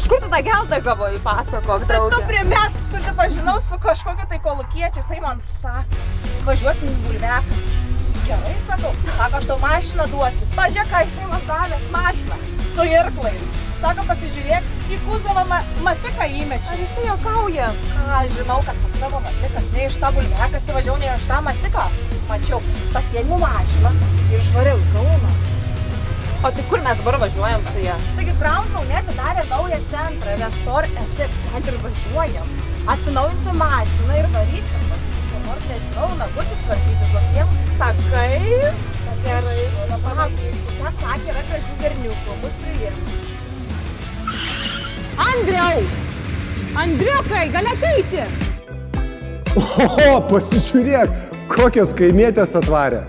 iš kur tu tą geldą gavai, pasakok, Tai tu draugė? primesk, susipažinau su kažkokiu tai kolukiečiu, jisai man sako, važiuosim į bulvekas. Gerai, sakau, sako, aš tau mašiną duosiu. Pažiūrėk, ką jisai man davė, mašiną, su irklais. Sako, pasižiūrėk, į kuzovą matiką įmečia. Ar jisai juokauja? Ką, aš žinau, kas tas tavo matikas, ne iš tą bulveką įsivažiau, ne iš tą matiką. Mačiau, pasiėmiau mašiną ir išvariau į Kauną. O tai kur mes dabar važiuojam su ja? Taigi Crown Kaune atidarė naują centrą, Restore FX, ten ir važiuojam. Atsinaujinsim mašiną ir varysim. Nors nežinau, nagučius tvarkytis, blastėmus. Sakai? Gerai, pamatysiu. Ten sakė, yra gražių berniukų, mus priėmus. Andriau! Andriukai, gali ateiti? Oho, pasižiūrėk, kokias kaimėtės atvarė.